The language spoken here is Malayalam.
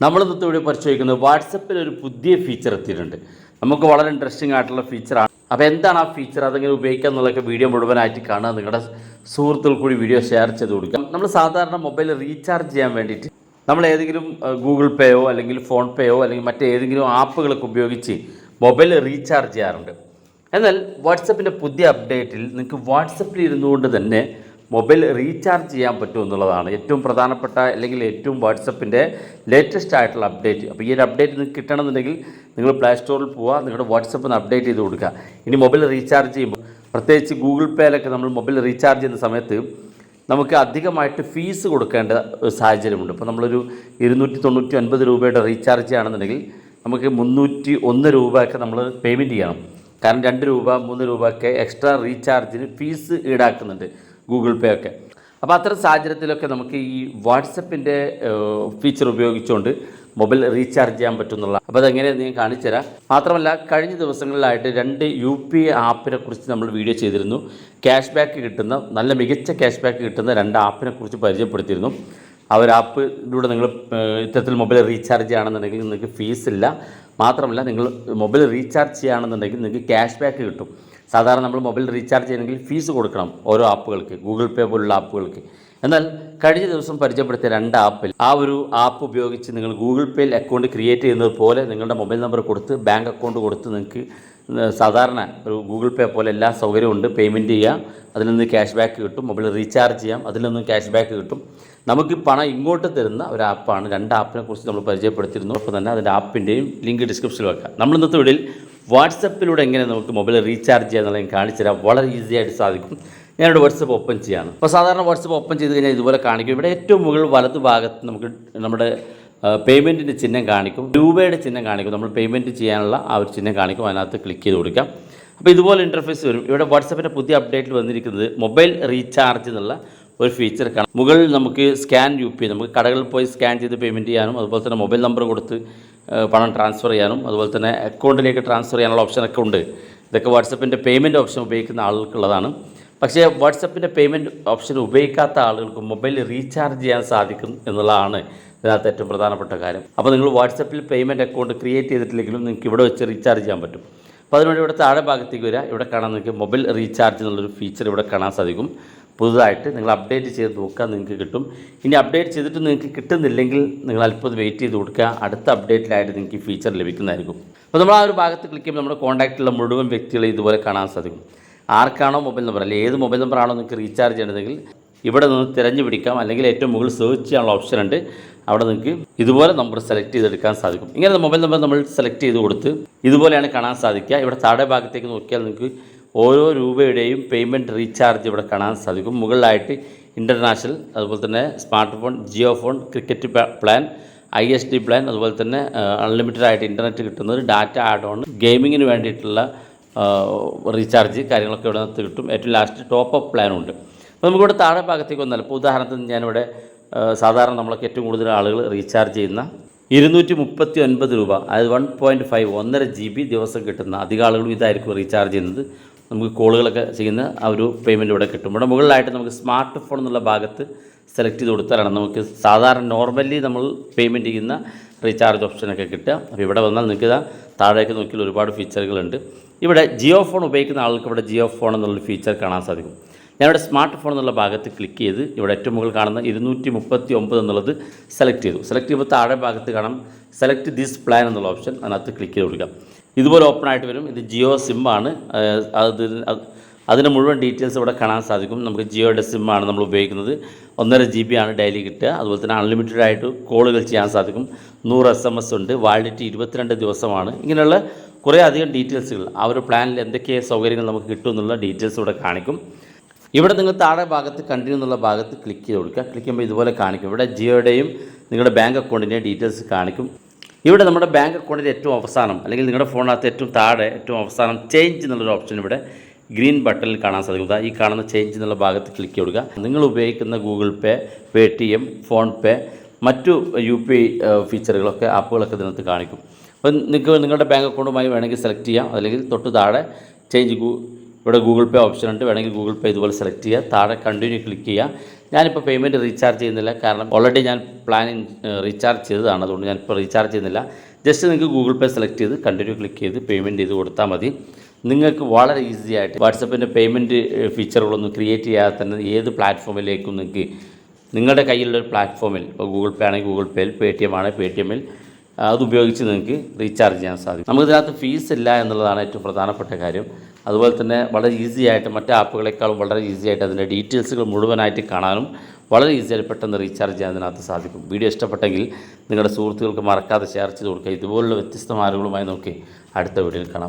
നമ്മൾ ഇന്നത്തെ വീഡിയോ പരിശോധിക്കുന്നത് വാട്സപ്പിൽ ഒരു പുതിയ ഫീച്ചർ എത്തിയിട്ടുണ്ട്. നമുക്ക് വളരെ ഇൻട്രസ്റ്റിംഗ് ആയിട്ടുള്ള ഫീച്ചറാണ്. അപ്പോൾ എന്താണ് ആ ഫീച്ചർ, അതെങ്ങനെ ഉപയോഗിക്കുക എന്നുള്ളതൊക്കെ വീഡിയോ മുഴുവനായിട്ട് കാണുക. നിങ്ങളുടെ സുഹൃത്തുക്കൾ കൂടി വീഡിയോ ഷെയർ ചെയ്ത് കൊടുക്കാം. നമ്മൾ സാധാരണ മൊബൈൽ റീചാർജ് ചെയ്യാൻ വേണ്ടിയിട്ട് നമ്മൾ ഏതെങ്കിലും ഗൂഗിൾ പേയോ അല്ലെങ്കിൽ ഫോൺ പേയോ അല്ലെങ്കിൽ മറ്റേതെങ്കിലും ആപ്പുകളൊക്കെ ഉപയോഗിച്ച് മൊബൈൽ റീചാർജ് ചെയ്യാറുണ്ട്. എന്നാൽ വാട്സപ്പിൻ്റെ പുതിയ അപ്ഡേറ്റിൽ നിങ്ങൾക്ക് വാട്സപ്പിൽ ഇരുന്നുകൊണ്ട് തന്നെ മൊബൈൽ റീചാർജ് ചെയ്യാൻ പറ്റും എന്നുള്ളതാണ് ഏറ്റവും പ്രധാനപ്പെട്ട അല്ലെങ്കിൽ ഏറ്റവും വാട്സപ്പിൻ്റെ ലേറ്റസ്റ്റ് ആയിട്ടുള്ള അപ്ഡേറ്റ്. അപ്പോൾ ഈ ഒരു അപ്ഡേറ്റ് നിങ്ങൾക്ക് കിട്ടണമെന്നുണ്ടെങ്കിൽ നിങ്ങൾ പ്ലേ സ്റ്റോറിൽ പോവുക, നിങ്ങളുടെ വാട്സപ്പിന് അപ്ഡേറ്റ് ചെയ്ത് കൊടുക്കുക. ഇനി മൊബൈൽ റീചാർജ് ചെയ്യുമ്പോൾ പ്രത്യേകിച്ച് ഗൂഗിൾ പേയിലൊക്കെ നമ്മൾ മൊബൈൽ റീചാർജ് ചെയ്യുന്ന സമയത്ത് നമുക്ക് അധികമായിട്ട് ഫീസ് കൊടുക്കേണ്ട ഒരു സാഹചര്യമുണ്ട്. ഇപ്പോൾ നമ്മളൊരു 299 രൂപയുടെ റീചാർജ് ചെയ്യുകയാണെന്നുണ്ടെങ്കിൽ നമുക്ക് 301 രൂപയൊക്കെ നമ്മൾ പേയ്മെൻറ്റ് ചെയ്യണം. കാരണം 2 രൂപ 3 രൂപയൊക്കെ എക്സ്ട്രാ റീചാർജിന് ഫീസ് ഈടാക്കുന്നുണ്ട് ഗൂഗിൾ പേ ഒക്കെ. അപ്പോൾ അത്തരം സാഹചര്യത്തിലൊക്കെ നമുക്ക് ഈ വാട്സപ്പിൻ്റെ ഫീച്ചർ ഉപയോഗിച്ചുകൊണ്ട് മൊബൈൽ റീചാർജ് ചെയ്യാൻ പറ്റുന്നുള്ള. അപ്പോൾ അതെങ്ങനെയാണ് ഞാൻ കാണിച്ചു തരാം. മാത്രമല്ല കഴിഞ്ഞ ദിവസങ്ങളിലായിട്ട് 2 UPI ആപ്പിനെ കുറിച്ച് നമ്മൾ വീഡിയോ ചെയ്തിരുന്നു. ക്യാഷ് ബാക്ക് കിട്ടുന്ന നല്ല മികച്ച ക്യാഷ് ബാക്ക് കിട്ടുന്ന 2 ആപ്പിനെ കുറിച്ച് പരിചയപ്പെടുത്തിയിരുന്നു. ആ ഒരു ആപ്പിലൂടെ നിങ്ങൾ ഇത്തരത്തിൽ മൊബൈൽ റീചാർജ് ചെയ്യുകയാണെന്നുണ്ടെങ്കിൽ നിങ്ങൾക്ക് ഫീസില്ല. മാത്രമല്ല നിങ്ങൾ മൊബൈൽ റീചാർജ് ചെയ്യുകയാണെന്നുണ്ടെങ്കിൽ നിങ്ങൾക്ക് ക്യാഷ് ബാക്ക് കിട്ടും. സാധാരണ നമ്മൾ മൊബൈൽ റീചാർജ് ചെയ്യണമെങ്കിൽ ഫീസ് കൊടുക്കണം ഓരോ ആപ്പുകൾക്ക്, ഗൂഗിൾ പേ പോലുള്ള ആപ്പുകൾക്ക്. എന്നാൽ കഴിഞ്ഞ ദിവസം പരിചയപ്പെടുത്തിയ 2 ആപ്പിൽ ആ ഒരു ആപ്പ് ഉപയോഗിച്ച് നിങ്ങൾ ഗൂഗിൾ പേയിൽ അക്കൗണ്ട് ക്രിയേറ്റ് ചെയ്യുന്നത് പോലെ നിങ്ങളുടെ മൊബൈൽ നമ്പർ കൊടുത്ത് ബാങ്ക് അക്കൗണ്ട് കൊടുത്ത് നിങ്ങൾക്ക് സാധാരണ ഒരു ഗൂഗിൾ പേ പോലെ എല്ലാ സൗകര്യവും ഉണ്ട്. പേയ്മെൻറ്റ് ചെയ്യാം, അതിൽ നിന്ന് ക്യാഷ് ബാക്ക് കിട്ടും. മൊബൈൽ റീചാർജ് ചെയ്യാം, അതിൽ നിന്നും ക്യാഷ് ബാക്ക് കിട്ടും. നമുക്ക് പണം ഇങ്ങോട്ട് തരുന്ന ഒരു ആപ്പാണ്. 2 ആപ്പിനെ കുറിച്ച് നമ്മൾ പരിചയപ്പെടുത്തിയിരുന്നു. അപ്പോൾ തന്നെ അതിൻ്റെ ആപ്പിൻ്റെയും ലിങ്ക് ഡിസ്ക്രിപ്ഷനിൽ വെക്കാം. നമ്മൾ ഇന്നത്തെ വീഡിയോയിൽ വാട്സപ്പിലൂടെ എങ്ങനെ നമുക്ക് മൊബൈൽ റീചാർജ് ചെയ്യുക എന്നുള്ളത് കാണിച്ചു തരാം. വളരെ ഈസി ആയിട്ട് സാധിക്കും. ഞാനിവിടെ വാട്സപ്പ് ഓപ്പൺ ചെയ്യാണ്. അപ്പോൾ സാധാരണ വാട്സപ്പ് ഓപ്പൺ ചെയ്ത് കഴിഞ്ഞാൽ ഇതുപോലെ കാണിക്കും. ഇവിടെ ഏറ്റവും മുകളിൽ വലതു ഭാഗത്ത് നമുക്ക് നമ്മുടെ പേയ്മെൻറ്റിൻ്റെ ചിഹ്നം കാണിക്കും, രൂപയുടെ ചിഹ്നം കാണിക്കും. നമ്മൾ പേയ്മെൻറ്റ് ചെയ്യാനുള്ള ആ ഒരു ചിഹ്നം കാണിക്കും. അതിനകത്ത് ക്ലിക്ക് ചെയ്ത് കൊടുക്കാം. അപ്പോൾ ഇതുപോലെ ഇൻ്റർഫേസ് വരും. ഇവിടെ വാട്സപ്പിൻ്റെ പുതിയ അപ്ഡേറ്റിൽ വന്നിരിക്കുന്നത് മൊബൈൽ റീചാർജ് എന്നുള്ള ഒരു ഫീച്ചർ കാണാം. മുകളിൽ നമുക്ക് സ്കാൻ UPI, നമുക്ക് കടകളിൽ പോയി സ്കാൻ ചെയ്ത് പേയ്മെൻറ്റ് ചെയ്യാനും അതുപോലെ തന്നെ മൊബൈൽ നമ്പർ കൊടുത്ത് പണം ട്രാൻസ്ഫർ ചെയ്യാനും അതുപോലെ തന്നെ അക്കൗണ്ടിലേക്ക് ട്രാൻസ്ഫർ ചെയ്യാനുള്ള ഓപ്ഷനൊക്കെ ഉണ്ട്. ഇതൊക്കെ വാട്സപ്പിൻ്റെ പേയ്മെൻറ്റ് ഓപ്ഷൻ ഉപയോഗിക്കുന്ന ആളുകൾക്കുള്ളതാണ്. പക്ഷേ വാട്സപ്പിൻ്റെ പേയ്മെൻറ്റ് ഓപ്ഷൻ ഉപയോഗിക്കാത്ത ആളുകൾക്ക് മൊബൈൽ റീചാർജ് ചെയ്യാൻ സാധിക്കും എന്നുള്ളതാണ് ഇതിനകത്ത് ഏറ്റവും പ്രധാനപ്പെട്ട കാര്യം. അപ്പോൾ നിങ്ങൾ വാട്സപ്പിൽ പേയ്മെൻറ്റ് അക്കൗണ്ട് ക്രിയേറ്റ് ചെയ്തിട്ടില്ലെങ്കിലും നിങ്ങൾക്ക് ഇവിടെ വെച്ച് റീചാർജ് ചെയ്യാൻ പറ്റും. അപ്പോൾ അതിനുവേണ്ടി ഇവിടെ താഴെ ഭാഗത്തേക്ക് വരിക. ഇവിടെ കാണാൻ നിങ്ങൾക്ക് മൊബൈൽ റീചാർജ് എന്നുള്ളൊരു ഫീച്ചർ ഇവിടെ കാണാൻ സാധിക്കും. പുതുതായിട്ട് നിങ്ങൾ അപ്ഡേറ്റ് ചെയ്ത് നോക്കുക, നിങ്ങൾക്ക് കിട്ടും. ഇനി അപ്ഡേറ്റ് ചെയ്തിട്ട് നിങ്ങൾക്ക് കിട്ടുന്നില്ലെങ്കിൽ നിങ്ങൾ അല്പം വെയിറ്റ് ചെയ്ത് കൊടുക്കുക. അടുത്ത അപ്ഡേറ്റിലായിട്ട് നിങ്ങൾക്ക് ഈ ഫീച്ചർ ലഭിക്കുന്നതായിരിക്കും. അപ്പോൾ നമ്മൾ ആ ഒരു ഭാഗത്ത് ക്ലിക്ക് ചെയ്യുമ്പോൾ നമ്മുടെ കോൺടാക്റ്റിലുള്ള മുഴുവൻ വ്യക്തികളെ ഇതുപോലെ കാണാൻ സാധിക്കും. ആർക്കാണോ മൊബൈൽ നമ്പർ അല്ലെങ്കിൽ ഏത് മൊബൈൽ നമ്പറാണോ നിങ്ങൾക്ക് റീചാർജ് ചെയ്യണമെങ്കിൽ ഇവിടെ നിന്ന് തിരഞ്ഞു പിടിക്കാം. അല്ലെങ്കിൽ ഏറ്റവും മുകളിൽ സെർച്ച് ചെയ്യാനുള്ള ഓപ്ഷൻ ഉണ്ട്. അവിടെ നിങ്ങൾക്ക് ഇതുപോലെ നമ്പർ സെലക്ട് ചെയ്തെടുക്കാൻ സാധിക്കും. ഇങ്ങനെ മൊബൈൽ നമ്പർ നമ്മൾ സെലക്ട് ചെയ്ത് കൊടുത്ത് ഇതുപോലെയാണ് കാണാൻ സാധിക്കുക. ഇവിടെ താഴെ ഭാഗത്തേക്ക് നോക്കിയാൽ നിങ്ങൾക്ക് ഓരോ രൂപയുടെയും പേയ്മെൻറ്റ് റീചാർജ് ഇവിടെ കാണാൻ സാധിക്കും. മുകളിലായിട്ട് ഇൻ്റർനാഷണൽ, അതുപോലെ തന്നെ smart phone, Jio phone, cricket plan, ISD plan, അതുപോലെ തന്നെ അൺലിമിറ്റഡ് ആയിട്ട് ഇൻ്റർനെറ്റ് കിട്ടുന്നത്, ഡാറ്റ ആഡ് ഓൺ, ഗെയിമിങ്ങിന് വേണ്ടിയിട്ടുള്ള റീചാർജ് കാര്യങ്ങളൊക്കെ ഇവിടെ നിന്ന് കിട്ടും. ഏറ്റവും ലാസ്റ്റ് ടോപ്പ് അപ്പ് പ്ലാനുണ്ട്. അപ്പോൾ നമുക്കിവിടെ താഴെ ഭാഗത്തേക്ക് വന്നാൽ ഇപ്പോൾ ഉദാഹരണത്തിന് ഞാനിവിടെ സാധാരണ നമ്മളൊക്കെ ഏറ്റവും കൂടുതൽ ആളുകൾ റീചാർജ് ചെയ്യുന്ന 239 രൂപ, അതായത് 1.5 GB ദിവസം കിട്ടുന്ന അധികം ആളുകളും ഇതായിരിക്കും റീചാർജ് ചെയ്യുന്നത്. നമുക്ക് കോളുകളൊക്കെ ചെയ്യുന്ന ആ ഒരു പേയ്മെൻറ്റ് ഇവിടെ കിട്ടും. ഇവിടെ മുകളിലായിട്ട് നമുക്ക് സ്മാർട്ട് ഫോൺ എന്നുള്ള ഭാഗത്ത് സെലക്ട് ചെയ്ത് കൊടുത്താലാണ് നമുക്ക് സാധാരണ നോർമലി നമ്മൾ പേയ്മെൻറ്റ് ചെയ്യുന്ന റീചാർജ് ഓപ്ഷനൊക്കെ കിട്ടുക. അപ്പോൾ ഇവിടെ വന്നാൽ നിങ്ങൾക്ക് താഴേക്ക് നോക്കിയാൽ ഒരുപാട് ഫീച്ചറുകളുണ്ട്. ഇവിടെ ജിയോ ഫോൺ ഉപയോഗിക്കുന്ന ആൾക്ക് ഇവിടെ ജിയോ ഫോൺ എന്നുള്ളൊരു ഫീച്ചർ കാണാൻ സാധിക്കും. ഞാനിവിടെ സ്മാർട്ട് ഫോൺ എന്നുള്ള ഭാഗത്ത് ക്ലിക്ക് ചെയ്ത് ഇവിടെ ഏറ്റവും മുകളിൽ കാണുന്ന 239 എന്നുള്ളത് സെലക്ട് ചെയ്തു. സെലക്ട് ചെയ്യുമ്പോൾ താഴെ ഭാഗത്ത് കാണാം സെലക്ട് ദിസ് പ്ലാൻ എന്നുള്ള ഓപ്ഷൻ. അതിനകത്ത് ക്ലിക്ക് ചെയ്ത് കൊടുക്കാം. ഇതുപോലെ ഓപ്പൺ ആയിട്ട് വരും. ഇത് ജിയോ സിമ്മാണ്. അതിൻ്റെ മുഴുവൻ ഡീറ്റെയിൽസ് ഇവിടെ കാണാൻ സാധിക്കും. നമുക്ക് ജിയോയുടെ സിമ്മാണ് നമ്മൾ ഉപയോഗിക്കുന്നത്. 1.5 GB ആണ് ഡെയിലി കിട്ടുക. അതുപോലെ തന്നെ അൺലിമിറ്റഡ് ആയിട്ട് കോളുകൾ ചെയ്യാൻ സാധിക്കും. 100 SMS ഉണ്ട്. വാലിഡിറ്റി 22 ദിവസമാണ്. ഇങ്ങനെയുള്ള കുറേ അധികം ഡീറ്റെയിൽസുകൾ ആ ഒരു പ്ലാനിൽ എന്തൊക്കെ സൗകര്യങ്ങൾ നമുക്ക് കിട്ടും എന്നുള്ള ഡീറ്റെയിൽസ് ഇവിടെ കാണിക്കും. ഇവിടെ നിങ്ങൾ താഴെ ഭാഗത്ത് കണ്ടിന്യൂ എന്നുള്ള ഭാഗത്ത് ക്ലിക്ക് ചെയ്ത് കൊടുക്കുക. ക്ലിക്ക് ചെയ്യുമ്പോൾ ഇതുപോലെ കാണിക്കും. ഇവിടെ ജിയോയുടെയും നിങ്ങളുടെ ബാങ്ക് അക്കൗണ്ടിൻ്റെയും ഡീറ്റെയിൽസ് കാണിക്കും. ഇവിടെ നമ്മുടെ ബാങ്ക് അക്കൗണ്ടിൻ്റെ ഏറ്റവും അവസാനം അല്ലെങ്കിൽ നിങ്ങളുടെ ഫോണിനകത്ത് ഏറ്റവും താഴെ ഏറ്റവും അവസാനം ചേഞ്ച് എന്നുള്ളൊരു ഓപ്ഷൻ ഇവിടെ ഗ്രീൻ ബട്ടണിൽ കാണാൻ സാധിക്കും. ഈ കാണുന്ന ചേഞ്ച് എന്നുള്ള ഭാഗത്ത് ക്ലിക്ക് ചെയ്ത് കൊടുക്കുക. നിങ്ങൾ ഉപയോഗിക്കുന്ന ഗൂഗിൾ പേ, പേടിഎം, ഫോൺ പേ, മറ്റു UPI ഫീച്ചറുകളൊക്കെ ആപ്പുകളൊക്കെ ഇതിനകത്ത് കാണിക്കും. അപ്പം നിങ്ങൾക്ക് നിങ്ങളുടെ ബാങ്ക് അക്കൗണ്ടുമായി വേണമെങ്കിൽ സെലക്ട് ചെയ്യാം. അല്ലെങ്കിൽ തൊട്ട് താഴെ ചേഞ്ച് ഇവിടെ ഗൂഗിൾ പേ ഓപ്ഷൻ ഉണ്ട്. വേണമെങ്കിൽ ഗൂഗിൾ പേ ഇതുപോലെ സെലക്ട് ചെയ്യുക. താഴെ കണ്ടിന്യൂ ക്ലിക്ക് ചെയ്യുക. ഞാനിപ്പോൾ പേയ്മെൻറ്റ് റീചാർജ് ചെയ്യുന്നില്ല, കാരണം ഓൾറെഡി ഞാൻ പ്ലാനിങ് റീചാർജ് ചെയ്തതാണ്. അതുകൊണ്ട് ഞാനിപ്പോൾ റീചാർജ് ചെയ്യുന്നില്ല. ജസ്റ്റ് നിങ്ങൾക്ക് ഗൂഗിൾ പേ സെലക്ട് ചെയ്ത് കണ്ടിന്യൂ ക്ലിക്ക് ചെയ്ത് പേയ്മെൻറ്റ് ചെയ്ത് കൊടുത്താൽ മതി. നിങ്ങൾക്ക് വളരെ ഈസി ആയിട്ട് വാട്സപ്പിൻ്റെ പേയ്മെൻറ്റ് ഫീച്ചറുകളൊന്നും ക്രിയേറ്റ് ചെയ്യാതെ തന്നെ ഏത് പ്ലാറ്റ്ഫോമിലേക്കും നിങ്ങൾക്ക് നിങ്ങളുടെ കയ്യിലുള്ളൊരു പ്ലാറ്റ്ഫോമിൽ, ഇപ്പോൾ ഗൂഗിൾ പേ ആണെങ്കിൽ ഗൂഗിൾ പേയിൽ, പേ ടി എം ആണെങ്കിൽ പേ ടി എമ്മിൽ അതുപയോഗിച്ച് നിങ്ങൾക്ക് റീചാർജ് ചെയ്യാൻ സാധിക്കും. നമുക്കിതിനകത്ത് ഫീസ് ഇല്ല എന്നുള്ളതാണ് ഏറ്റവും പ്രധാനപ്പെട്ട കാര്യം. അതുപോലെ തന്നെ വളരെ ഈസി ആയിട്ട് മറ്റ് ആപ്പുകളെക്കാളും വളരെ ഈസി ആയിട്ട് അതിൻ്റെ ഡീറ്റെയിൽസുകൾ മുഴുവനായിട്ട് കാണാനും വളരെ ഈസിയായി പെട്ടെന്ന് റീചാർജ് ചെയ്യാൻ അതിനകത്ത് സാധിക്കും. വീഡിയോ ഇഷ്ടപ്പെട്ടെങ്കിൽ നിങ്ങളുടെ സുഹൃത്തുക്കൾക്ക് മറക്കാതെ ഷെയർ ചെയ്ത് കൊടുക്കുക. ഇതുപോലുള്ള വ്യത്യസ്തമായ അറിവുകളുമായി നോക്കി അടുത്ത വീഡിയോയിൽ കാണാം.